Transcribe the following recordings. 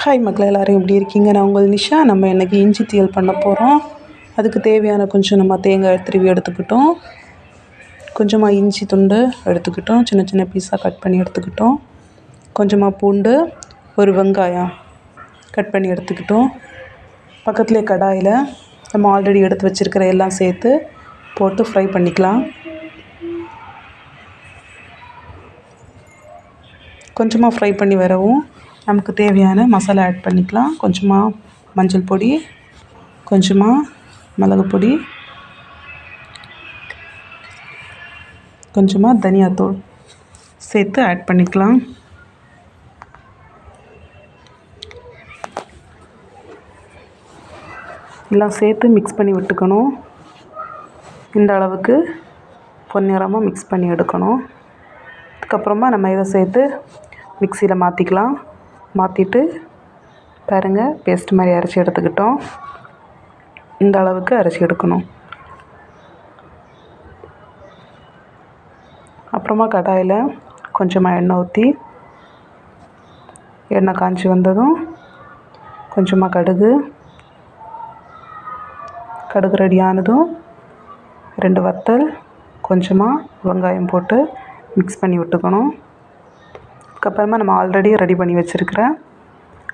Hi மக்களே, எல்லோரும் எப்படி இருக்கீங்க? நான் உங்கள் நிஷா. நம்ம இன்றைக்கி இஞ்சி தீயல் பண்ண போகிறோம். அதுக்கு தேவையான கொஞ்சம் நம்ம தேங்காய் திருவி எடுத்துக்கிட்டோம். கொஞ்சமாக இஞ்சி துண்டு எடுத்துக்கிட்டோம், சின்ன சின்ன பீஸாக கட் பண்ணி எடுத்துக்கிட்டோம். கொஞ்சமாக பூண்டு, ஒரு வெங்காயம் கட் பண்ணி எடுத்துக்கிட்டோம். பக்கத்துலேயே கடாயில் நம்ம ஆல்ரெடி எடுத்து வச்சுருக்கிற எல்லாம் சேர்த்து போட்டு ஃப்ரை பண்ணிக்கலாம். கொஞ்சமாக ஃப்ரை பண்ணி வரவும் நமக்கு தேவையான மசாலா ஆட் பண்ணிக்கலாம். கொஞ்சமாக மஞ்சள் பொடி, கொஞ்சமாக மிளகு பொடி, கொஞ்சமாக தனியாத்தூள் சேர்த்து ஆட் பண்ணிக்கலாம். எல்லாம் சேர்த்து மிக்ஸ் பண்ணி விட்டுக்கணும். இந்த அளவுக்கு பொன்னிறமாக மிக்ஸ் பண்ணி எடுக்கணும். அதுக்கப்புறமா நம்ம இதை சேர்த்து மிக்சியில் மாற்றிக்கலாம். மாற்றிட்டு பாருங்கள், பேஸ்ட் மாதிரி அரைச்சி எடுத்துக்கிட்டோம். இந்த அளவுக்கு அரைச்சி எடுக்கணும். அப்புறமா கடாயில் கொஞ்சமாக எண்ணெய் ஊற்றி, எண்ணெய் காய்ச்சி வந்ததும் கொஞ்சமாக கடுகு ரெடி ஆனதும் 2 வத்தல், கொஞ்சமாக வெங்காயம் போட்டு மிக்ஸ் பண்ணி விட்டுக்கணும். அதுக்கப்புறமா நம்ம ஆல்ரெடி ரெடி பண்ணி வச்சுருக்கிற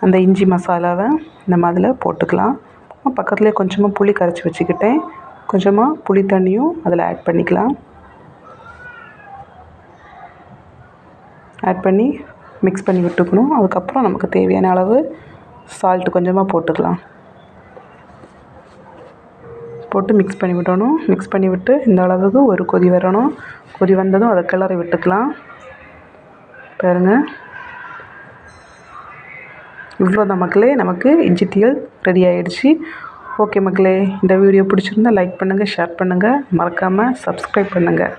அந்த இஞ்சி மசாலாவை நம்ம அதில் போட்டுக்கலாம். பக்கத்துலேயே கொஞ்சமாக புளி கரைச்சி வச்சுக்கிட்டேன். கொஞ்சமாக புளி தண்ணியும் அதில் ஆட் பண்ணிக்கலாம். ஆட் பண்ணி மிக்ஸ் பண்ணி விட்டுக்கணும். அதுக்கப்புறம் நமக்கு தேவையான அளவு சால்ட்டு கொஞ்சமாக போட்டுக்கலாம். போட்டு மிக்ஸ் பண்ணி விடணும். மிக்ஸ் பண்ணி விட்டு இந்த அளவுக்கு ஒரு கொதி வரணும். கொதி வந்ததும் அதை கிளறி விட்டுக்கலாம். பாருங்கள், இவ்வளோதான் மக்களே, நமக்கு இஞ்சி தீயல் ரெடி ஆகிடுச்சு. ஓகே மக்களே, இந்த வீடியோ பிடிச்சிருந்தா லைக் பண்ணுங்கள், ஷேர் பண்ணுங்கள், மறக்காமல் சப்ஸ்கிரைப் பண்ணுங்கள்.